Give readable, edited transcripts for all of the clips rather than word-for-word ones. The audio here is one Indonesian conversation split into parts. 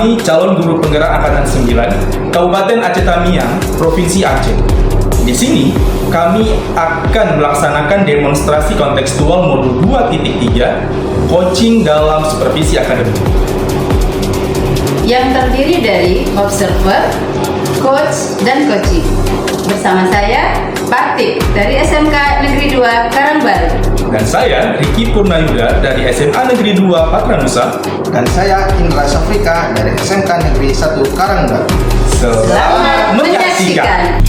Kami calon guru penggerak Angkatan 9, Kabupaten Aceh Tamiang, Provinsi Aceh. Di sini, kami akan melaksanakan demonstrasi kontekstual modul 2.3, coaching dalam supervisi akademik. Yang terdiri dari observer, coach, dan coaching. Bersama saya, Partik dari SMK Negeri 2 Karangbaru. Dan saya, Riki Purnayuda dari SMA Negeri 2 Patranusa. Dan saya Indra Safrika dari SMK Negeri 1 Karangbaru. Selamat menyaksikan.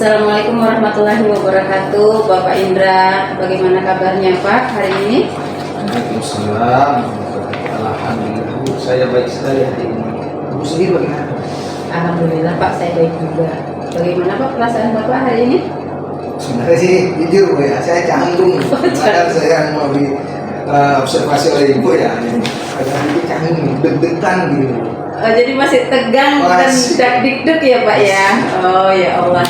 Assalamualaikum warahmatullahi wabarakatuh. Bapak Indra, bagaimana kabarnya Pak hari ini? Waalaikumsalam. Alhamdulillah, saya baik sekali hari ini. Ibu sendiri bagaimana? Alhamdulillah Pak, saya baik juga. Bagaimana Pak perasaan Bapak hari ini? Sebenarnya sih jujur ya, saya canggung. Kadang saya mau di observasi oleh ibu ya. Kadang itu canggung, deg-degan gitu. Oh, jadi masih tegang dan dak-dikduk ya Pak ya? Oh ya Allah.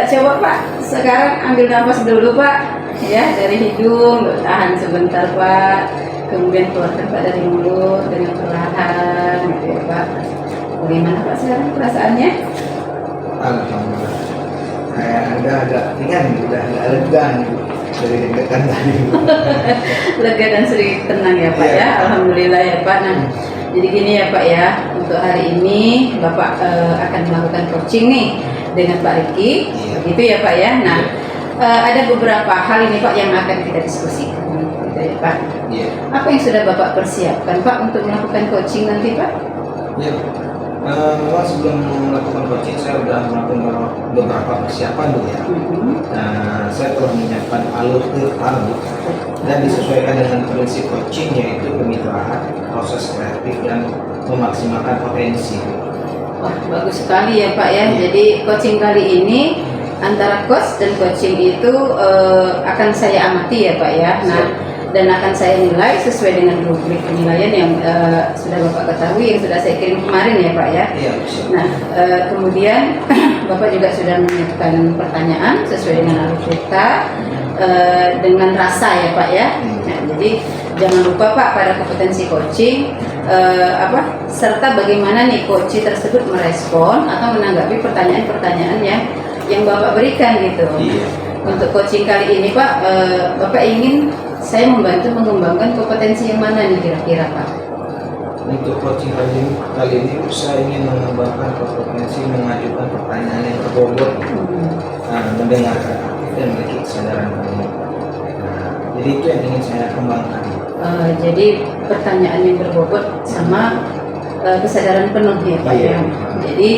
Coba Pak, sekarang ambil nafas dulu Pak. Ya, dari hidung, tahan sebentar Pak. Kemudian keluarkan Pak dari mulut dengan perlahan, gitu ya Pak. Bagaimana Pak sekarang perasaannya? Alhamdulillah. Kayak agak ringan, udah agak lega gitu. Dari deg-degan tadi. Lega dan sedikit tenang ya Pak ya. Alhamdulillah ya Pak. Nah, jadi gini ya Pak ya, untuk hari ini Bapak akan melakukan coaching nih dengan Pak Riki, gitu ya Pak ya. Nah, ada beberapa hal ini Pak yang akan kita diskusikan, gitu ya Pak. Apa yang sudah Bapak persiapkan Pak untuk melakukan coaching nanti Pak? Ya, memang sebelum melakukan coaching saya sudah melakukan beberapa persiapan dulu ya. Nah, saya telah menyiapkan alur terpadu dan disesuaikan dengan prinsip coaching, yaitu kemitraan, proses kreatif, dan memaksimalkan potensi. Wah, bagus sekali ya Pak ya. Jadi coaching kali ini antara coach dan coaching itu akan saya amati ya Pak ya. Nah, dan akan saya nilai sesuai dengan rubrik penilaian yang sudah Bapak ketahui, yang sudah saya kirim kemarin ya Pak ya. Nah, kemudian Bapak juga sudah menyiapkan pertanyaan sesuai dengan alur cerita dengan rasa ya Pak ya. Nah, jadi jangan lupa Pak pada kompetensi coaching serta bagaimana nih coach tersebut merespon atau menanggapi pertanyaan-pertanyaan yang Bapak berikan gitu. Untuk coaching kali ini Pak, Bapak ingin saya membantu mengembangkan kompetensi yang mana nih kira-kira Pak? Untuk coaching kali ini saya ingin mengembangkan kompetensi mengajukan pertanyaan yang berbobot, mendengarkan aktif dan memiliki kesadaran penuh. Jadi itu yang ingin saya kembangkan. Jadi pertanyaan yang berbobot sama kesadaran penuh ya Pak ya. Jadi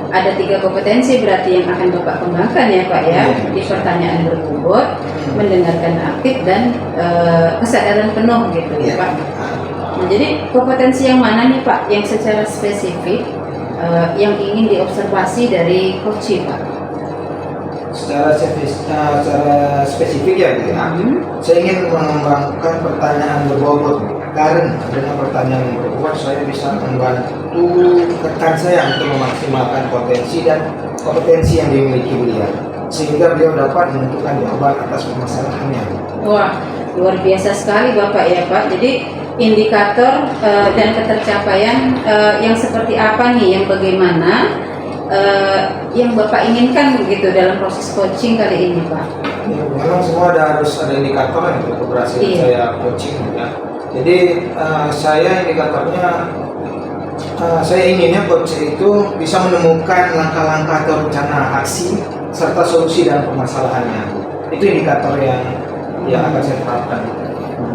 ada 3 kompetensi berarti yang akan Bapak kembangkan ya Pak ya. Di pertanyaan berbobot, mendengarkan aktif, dan kesadaran penuh gitu ya Pak. Nah, jadi kompetensi yang mana nih Pak yang secara spesifik yang ingin diobservasi dari coach Pak? Secara spesifik ya, saya ingin mengembangkan pertanyaan berbobot, karena dengan pertanyaan yang berbobot saya bisa membantu rekan saya untuk memaksimalkan potensi dan kompetensi yang dimiliki beliau, sehingga beliau dapat menentukan jawaban atas permasalahannya. Wah, luar biasa sekali Bapak ya Pak. Jadi indikator dan ketercapaian yang seperti apa nih, yang bagaimana yang Bapak inginkan begitu dalam proses coaching kali ini Pak? Ya, memang semua harus ada indikator untuk keberhasilan saya coaching ya. Jadi saya indikatornya, saya inginnya coach itu bisa menemukan langkah-langkah atau rencana aksi serta solusi dalam permasalahannya. Itu indikator yang akan saya terapkan.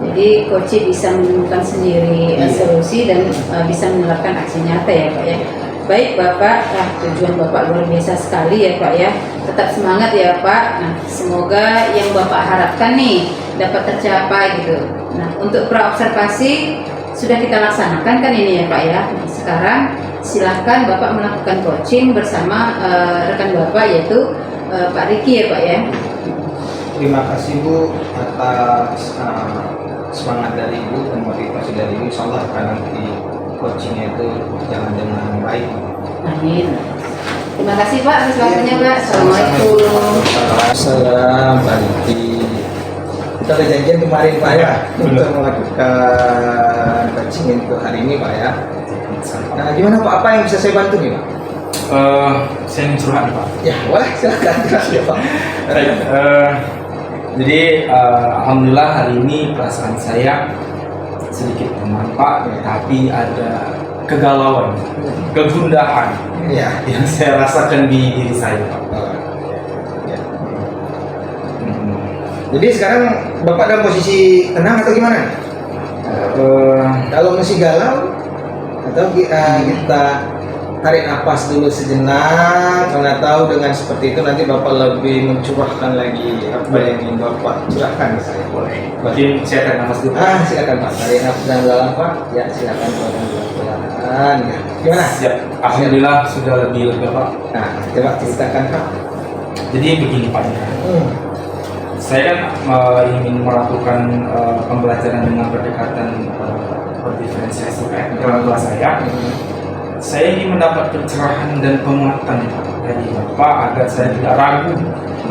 Jadi coach bisa menemukan sendiri solusi dan bisa menerapkan aksi nyata ya Pak ya. Baik Bapak, tujuan Bapak luar biasa sekali ya Pak ya. Tetap semangat ya Pak. Nah, semoga yang Bapak harapkan nih dapat tercapai gitu. Nah, untuk praobservasi sudah kita laksanakan kan ini ya Pak ya. Nah, sekarang silahkan Bapak melakukan coaching bersama rekan Bapak yaitu Pak Riki ya Pak ya. Terima kasih Bu atas semangat dari Ibu dan motivasi dari Ibu. Insyaallah akan nanti coachingnya itu jalan dengan baik. Amin. Terima kasih Pak atas waktunya Pak. Assalamualaikum. Salam Riki. Kita udah janjian kemarin Pak ya untuk melakukan coaching untuk hari ini Pak ya. Nah gimana Pak, apa yang bisa saya bantu nih Pak? Saya ingin curhat nih Pak. Ya boleh silakan ya Pak. Baik, jadi alhamdulillah hari ini perasaan saya sedikit tenang Pak, tapi ada kegalauan, kegundahan Ya. yang saya rasakan di diri saya Pak. Ya. Jadi sekarang Bapak dalam posisi tenang atau gimana? Kalau masih galau atau kita tarik nafas dulu sejenak, karena tahu dengan seperti itu nanti Bapak lebih mencurahkan lagi apa yang ingin Bapak curahkan ke saya. Boleh. Berarti saya akan nafas dulu. Silakan Pak, tarik nafas dalam Pak. Ya silakan pelan-pelan. Ya. Gimana? Siap. Alhamdulillah sudah lebih lega Pak. Nah, coba ceritakan Pak. Jadi begini Pak. Saya kan ingin melakukan pembelajaran dengan pendekatan berdiferensiasi kayak dalam kelas saya. Saya ingin mendapat pencerahan dan penguatan dari Bapak agar saya tidak ragu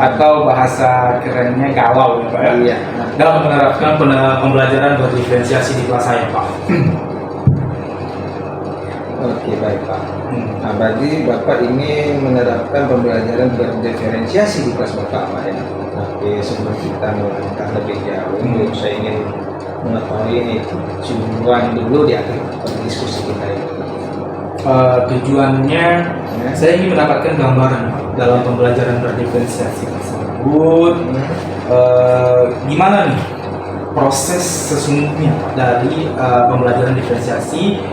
atau bahasa kerennya galau ya Pak ya. Iya. Dalam menerapkan pembelajaran berdiferensiasi di kelas saya Pak. Oke baik Pak. Nah berarti Bapak ingin menerapkan pembelajaran berdiferensiasi di kelas Bapak Pak ya. Tapi sebelum kita melangkah lebih jauh, saya ingin mengetahui ini tujuan dulu di akhir diskusi kita ini. Tujuannya saya ingin mendapatkan gambaran Pak, dalam pembelajaran berdiferensiasi tersebut. Gimana nih proses sesungguhnya Pak, dari pembelajaran diferensiasi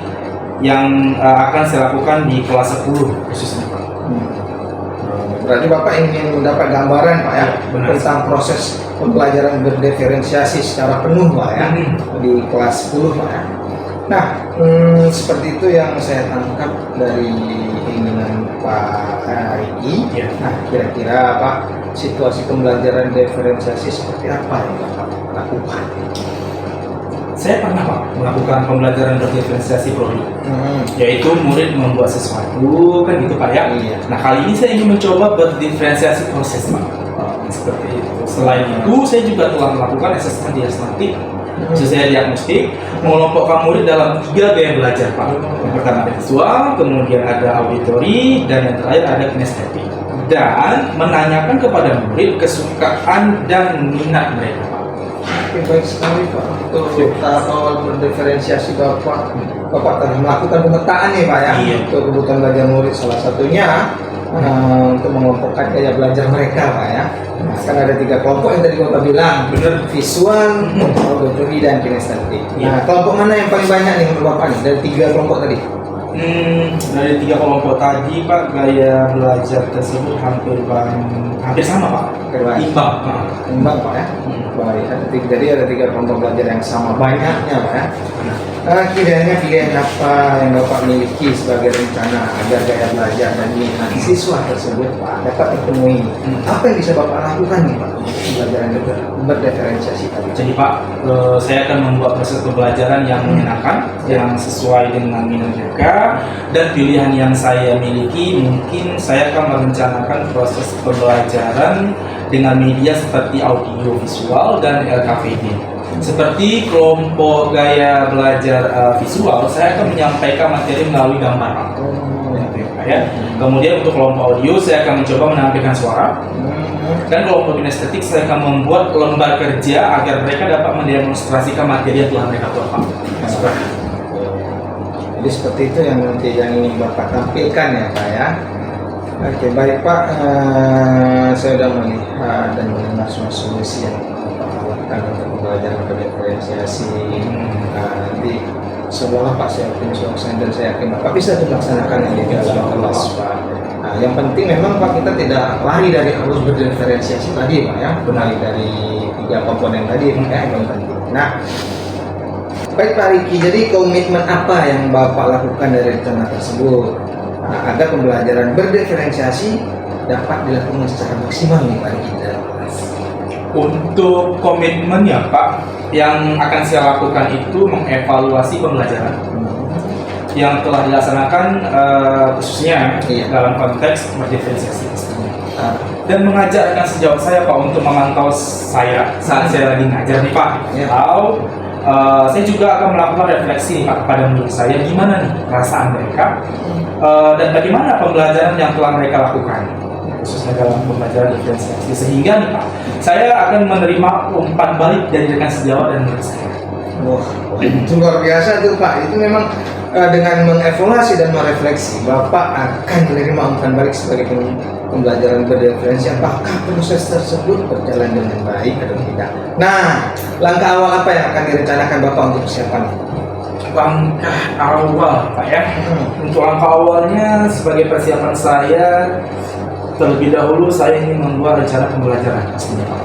yang akan saya lakukan di kelas 10 khususnya Pak. Berarti Bapak ingin mendapat gambaran Pak ya, Benar. tentang proses pembelajaran berdiferensiasi secara penuh Pak ya, di kelas 10 Pak ya. Nah, seperti itu yang saya tangkap dari keinginan Pak Riki. Ya. Nah, kira-kira Pak, situasi pembelajaran diferensiasi seperti apa yang Bapak lakukan? Saya pernah Pak melakukan pembelajaran berdiferensiasi prodi, yaitu murid membuat sesuatu kan gitu Pak ya. Iya. Nah kali ini saya ingin mencoba berdiferensiasi proses Pak. Seperti itu. Selain itu saya juga telah melakukan assessment diagnostik, sesuai diagnostik, mengelompokkan murid dalam 3 gaya belajar Pak. Yang pertama ada visual, kemudian ada auditory, dan yang terakhir ada kinestetik. Dan menanyakan kepada murid kesukaan dan minat mereka Pak. Oke, baik sekali Pak. Untuk tahap awal berdiferensiasi Bapak telah melakukan pemetaan nih Pak ya. Iya. Untuk kebutuhan belajar murid salah satunya untuk mengelompokkan gaya belajar mereka Pak ya. Nah, kan ada 3 kelompok yang tadi Bapak bilang, Benar. visual, auditory, dan kinestetik. Iya. Nah, kelompok mana yang paling banyak nih menurut Bapak nih dari 3 kelompok tadi? Dari 3 kelompok tadi Pak, gaya belajar tersebut hampir sama Pak. Hampir baik. Imbang. Imbang Pak ya. Baik, jadi ada 3 kelompok belajar yang sama banyaknya Pak ya. Kiranya pilihan apa yang Bapak miliki sebagai rencana agar gaya belajar dan minat siswa tersebut Pak dapat terpenuhi? Apa yang bisa Bapak lakukan nih Pak untuk pembelajaran berdiferensiasi tadi? Jadi Pak, saya akan membuat proses pembelajaran yang menyenangkan, yang sesuai dengan minat mereka, dan pilihan yang saya miliki mungkin saya akan merencanakan proses pembelajaran dengan media seperti audio visual dan LKPD. Seperti kelompok gaya belajar visual, saya akan menyampaikan materi melalui gambar Pak. Ya. Kemudian untuk kelompok audio, saya akan mencoba menampilkan suara. Dan kelompok kinestetik, saya akan membuat lembar kerja agar mereka dapat mendemonstrasikan materi yang telah mereka buat Pak. Jadi seperti itu yang nanti yang ingin Bapak tampilkan ya Pak ya. Oke baik Pak, saya sudah melihat dan mendengar semua solusi yang Bapak lakukan untuk pembelajaran berdiferensiasi. Nanti semoga Pak saya optimis dan saya yakin Bapak bisa melaksanakan yang di dalam kelas Pak. Nah, yang penting memang Pak kita tidak lari dari arus berdiferensiasi tadi Pak ya, mulai dari 3 komponen tadi Pak ya yang penting. Nah, baik Pak Riki, jadi komitmen apa yang Bapak lakukan dari rencana tersebut agar pembelajaran berdiferensiasi dapat dilakukan secara maksimal nih Pak Riki dalam kelas? Untuk komitmen ya Pak, yang akan saya lakukan itu mengevaluasi pembelajaran. yang telah dilaksanakan khususnya Iya. dalam konteks berdiferensiasi pastinya. Dan mengajak rekan sejawat saya Pak untuk memantau saya saat saya lagi ngajar nih Pak. Iya. Atau saya juga akan melakukan refleksi nih Pak kepada murid saya, gimana nih perasaan mereka dan bagaimana pembelajaran yang telah mereka lakukan khususnya dalam pembelajaran diferensiasi, sehingga nih Pak saya akan menerima umpan balik dari rekan sejawat dan murid saya. Wah, itu luar biasa tuh Pak. Itu memang dengan mengevaluasi dan merefleksi, Bapak akan menerima umpan balik sebagai pembelajaran berdiferensi. Apakah proses tersebut berjalan dengan baik atau tidak? Nah, langkah awal apa yang akan direncanakan Bapak untuk persiapan? Langkah awal Pak ya. Untuk langkah awalnya sebagai persiapan saya, terlebih dahulu saya ingin membuat rencana pembelajaran pastinya Pak.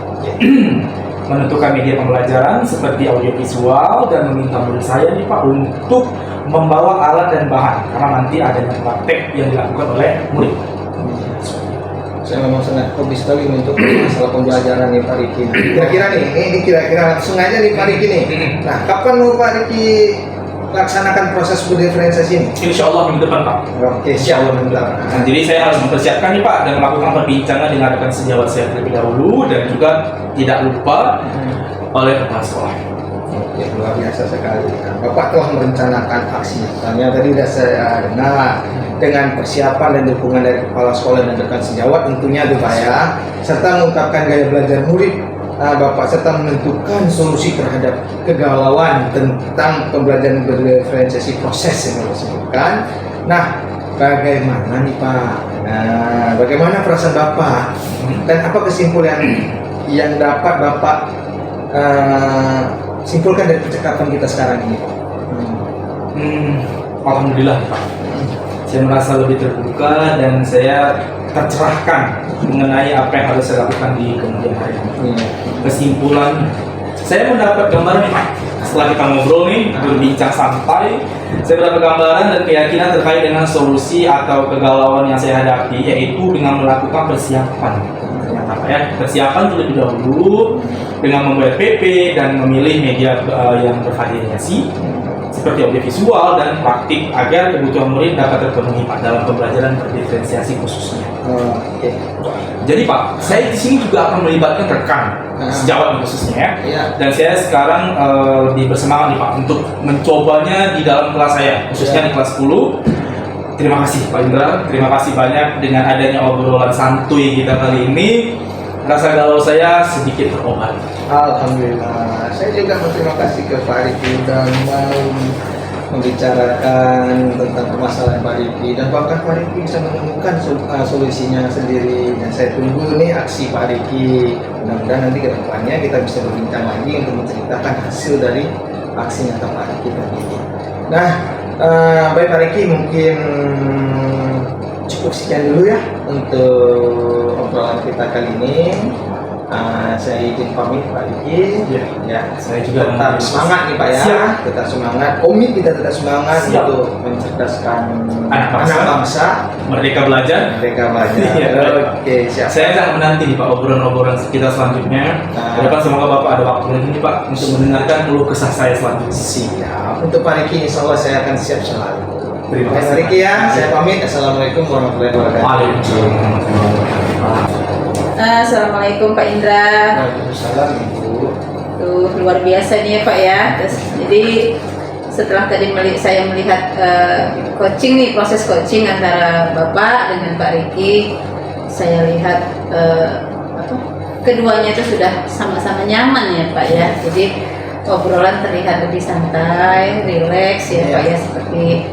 Menentukan media pembelajaran seperti audiovisual dan meminta murid saya nih Pak untuk membawa alat dan bahan karena nanti adanya praktek yang dilakukan oleh murid. Saya memang sangat hobi sekali untuk masalah pembelajaran nih Pak Riki. Kira-kira nih, ini kira-kira langsung aja nih Pak Riki nih. Nah, kapan mau Pak Riki laksanakan proses berdiferensiasi ini? Insya Allah minggu depan Pak. Oke, siap. Nah, jadi saya harus mempersiapkan nih Pak dan melakukan perbincangan dengan rekan sejawat saya terlebih dahulu dan juga tidak lupa oleh kepala sekolah. Oke, luar biasa sekali. Nah, Bapak telah merencanakan aksi. Misalnya tadi sudah saya dengar dengan persiapan dan dukungan dari kepala sekolah dan rekan sejawat tentunya tuh Pak ya, serta mengungkapkan gaya belajar murid. Bapak serta menentukan solusi terhadap kegalauan tentang pembelajaran berdiferensiasi proses yang Bapak sebutkan. Nah, bagaimana nih Pak? Nah, bagaimana perasaan Bapak dan apa kesimpulan yang dapat Bapak simpulkan dari percakapan kita sekarang ini Pak? Alhamdulillah Pak. Saya merasa lebih terbuka dan saya tercerahkan mengenai apa yang harus saya lakukan di kemudian hari. Kesimpulan, saya mendapat gambaran nih Pak. Setelah kita ngobrol nih, berbincang santai, saya mendapat gambaran dan keyakinan terkait dengan solusi atau kegalauan yang saya hadapi, yaitu dengan melakukan persiapan. Ternyata Pak ya, persiapan terlebih dahulu dengan membuat PP dan memilih media yang bervariasi seperti audiovisual dan praktik agar kebutuhan murid dapat terpenuhi Pak dalam pembelajaran berdiferensiasi khususnya. Oke. Jadi Pak, saya di sini juga akan melibatkan rekan sejawat khususnya ya. Iya. Dan saya sekarang bersemangat nih Pak untuk mencobanya di dalam kelas saya, khususnya di kelas 10. Terima kasih Pak Indra, terima kasih banyak dengan adanya obrolan santuy kita kali ini. Rasa galau saya sedikit terobati. Alhamdulillah. Saya juga berterima kasih ke Pak Riki dan mau membicarakan tentang permasalahan Pak Riki dan bahkan Pak Riki bisa menemukan solusinya sendiri. Dan saya tunggu nih aksi Pak Riki. Mudah-mudahan nanti ke depannya kita bisa berbincang lagi untuk menceritakan hasil dari aksi nyata Pak Riki tadi. Nah, baik Pak Riki, mungkin cukup sekian dulu ya untuk obrolan kita kali ini. Saya izin pamit Pak Riki. Ya, saya juga tetap semangat nih Pak ya. Siap. Tetap semangat. Komit kita tetap semangat. Siap. Untuk mencerdaskan Anak bangsa. Merdeka belajar. Mereka belajar. Iya, baik. Oke, siap. Saya sangat menanti nih Pak obrolan-obrolan kita selanjutnya. Nah. Ke depan semoga Bapak ada waktu lagi nih Pak untuk mendengarkan keluh kesah saya selanjutnya. Siap. Untuk Pak Riki, insya Allah saya akan siap selalu. Terima Baik, kasih. Pak Riki ya. Saya pamit. Assalamualaikum warahmatullahi wabarakatuh. Waalaikumsalam. Assalamualaikum Pak Indra. Waalaikumsalam Ibu. Tuh luar biasa nih ya Pak ya. Terus, jadi setelah tadi saya melihat coaching nih, proses coaching antara Bapak dengan Pak Riki, saya lihat keduanya itu sudah sama-sama nyaman ya Pak ya. Jadi obrolan terlihat lebih santai, rileks ya Pak ya, seperti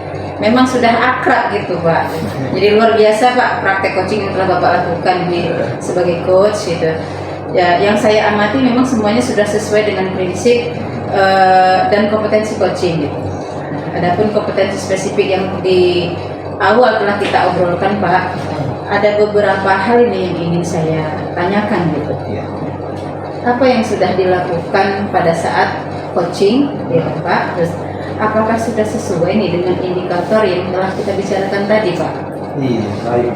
memang sudah akrab gitu Pak. Jadi luar biasa Pak praktek coaching yang telah Bapak lakukan ini sebagai coach gitu. Ya, yang saya amati memang semuanya sudah sesuai dengan prinsip dan kompetensi coaching gitu. Adapun kompetensi spesifik yang di awal telah kita obrolkan Pak, ada beberapa hal ini yang ingin saya tanyakan gitu. Apa yang sudah dilakukan pada saat coaching ya Pak? Terus apakah sudah sesuai nih dengan indikator yang telah kita bicarakan tadi Pak? Iya, baik.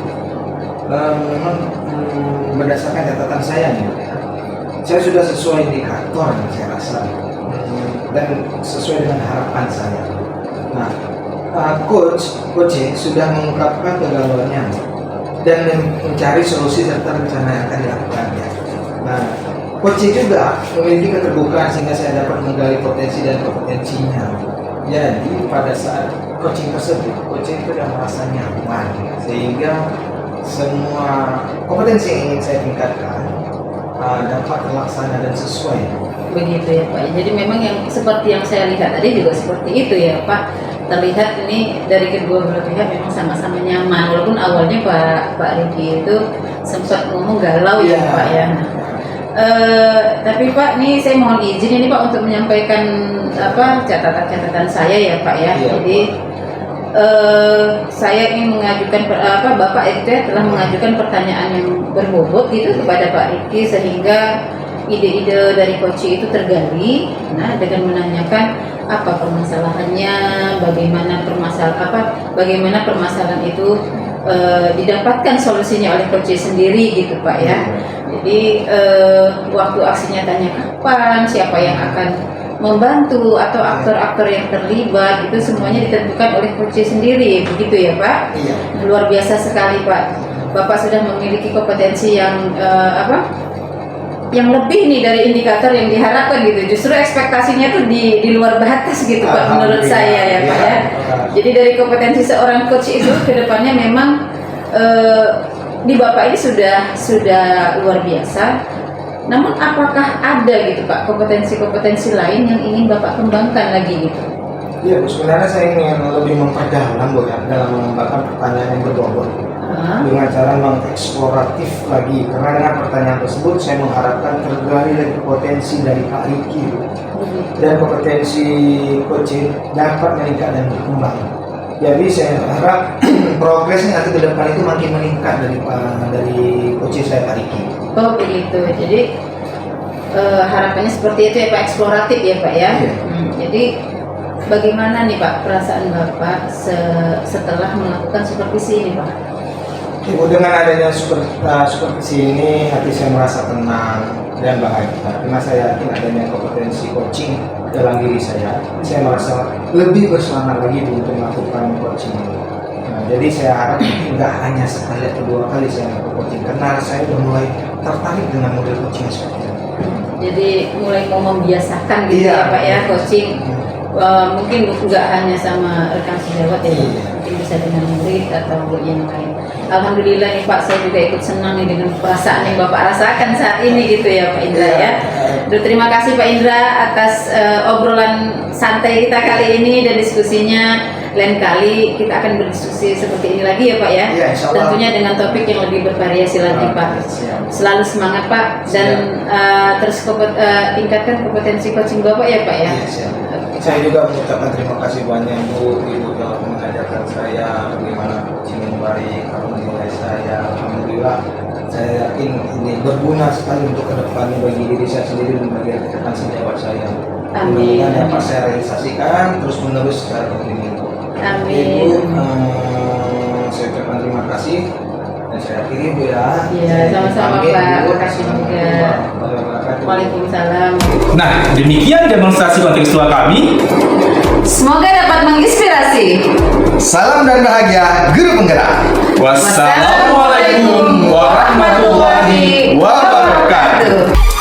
Memang berdasarkan catatan saya nih, saya sudah sesuai indikator yang saya rasa dan sesuai dengan harapan saya. Nah, coach sudah mengungkapkan kegalauannya dan mencari solusi serta rencana yang akan dilakukannya. Nah, coach juga memiliki keterbukaan sehingga saya dapat menggali potensi dan kompetensinya. Jadi pada saat coaching tersebut, coach itu sudah merasa nyaman sehingga semua kompetensi yang ingin saya tingkatkan dapat terlaksana dan sesuai. Begitu ya Pak. Jadi memang yang seperti yang saya lihat tadi juga seperti itu ya Pak. Terlihat ini dari kedua belah pihak memang sama-sama nyaman. Walaupun awalnya Pak Riki itu sempat ngomong galau ya Pak ya. Tapi Pak, ini saya mohon izin ini Pak untuk menyampaikan catatan-catatan saya ya Pak ya. Iya, Jadi saya ingin mengajukan Bapak itu telah mengajukan pertanyaan yang berbobot gitu kepada Pak Riki sehingga ide-ide dari coach itu tergali. Nah, dengan menanyakan apa permasalahannya, bagaimana permasalahan itu didapatkan solusinya oleh coach sendiri gitu Pak ya. Jadi waktu aksi nyatanya kapan, siapa yang akan membantu atau aktor-aktor yang terlibat itu semuanya ditentukan oleh coach sendiri, begitu ya Pak? Iya. Luar biasa sekali Pak. Bapak sudah memiliki kompetensi yang yang lebih nih dari indikator yang diharapkan gitu. Justru ekspektasinya tuh di luar batas gitu Pak menurut saya ya Pak ya. Jadi dari kompetensi seorang coach itu kedepannya memang di Bapak ini sudah luar biasa. Namun apakah ada gitu Pak kompetensi-kompetensi lain yang ingin Bapak kembangkan lagi gitu? Iya Bu, sebenarnya saya ingin lebih memperdalam Bu ya dalam mengembangkan pertanyaan yang berbobot dengan cara mengeksploratif lagi, karena dengan pertanyaan tersebut saya mengharapkan tergali lagi potensi dari Pak Riki dan kompetensi coaching dapat meningkat dan berkembang. Jadi saya harap progresnya nanti ke depan itu makin meningkat dari coaching saya Pak Riki. Oh begitu, jadi harapannya seperti itu ya Pak, eksploratif ya Pak ya. Iya. Jadi bagaimana nih Pak perasaan Bapak setelah melakukan supervisi ini Pak? Ibu, dengan adanya supervisi ini hati saya merasa tenang dan bahagia karena saya yakin adanya kompetensi coaching dalam diri saya merasa lebih bersemangat lagi untuk melakukan coaching ini. Nah, jadi saya harap tidak hanya sekali atau dua kali saya melakukan coaching, karena saya sudah mulai tertarik dengan model coaching seperti ini. Jadi mulai mau membiasakan gitu ya Pak ya coaching. Mungkin nggak hanya sama rekan sejawat ya Pak, mungkin bisa dengan murid atau yang lain. Alhamdulillah nih Pak, saya juga ikut senang nih dengan perasaan yang Bapak rasakan saat ini gitu ya Pak Indra ya. Duh, terima kasih Pak Indra atas obrolan santai kita kali ini dan diskusinya. Lain kali kita akan berdiskusi seperti ini lagi ya Pak ya. Iya, insya Allah. Tentunya dengan topik yang lebih bervariasi lagi Pak. Siap. Selalu semangat Pak dan terus tingkatkan kompetensi coaching Bapak ya Pak ya. Iya, siap. Saya juga mengucapkan terima kasih banyak Ibu telah mengajarkan saya bagaimana coaching yang baik, menilai saya. Alhamdulillah, saya yakin ini berguna sekali untuk kedepannya bagi diri saya sendiri dan bagi rekan sejawat saya. Amin. Mudah-mudahan dapat saya realisasikan terus menerus secara kontinu. Amin. Ibu, saya ucapkan terima kasih dan saya akhiri Bu ya. Iya, sama-sama Amin, Pak. Bu. Terima kasih juga. Wabarakatuh. Waalaikumsalam. Nah, demikian demonstrasi kontekstual kami. Semoga dapat menginspirasi. Salam dan bahagia guru penggerak. Wassalamualaikum warahmatullahi wabarakatuh.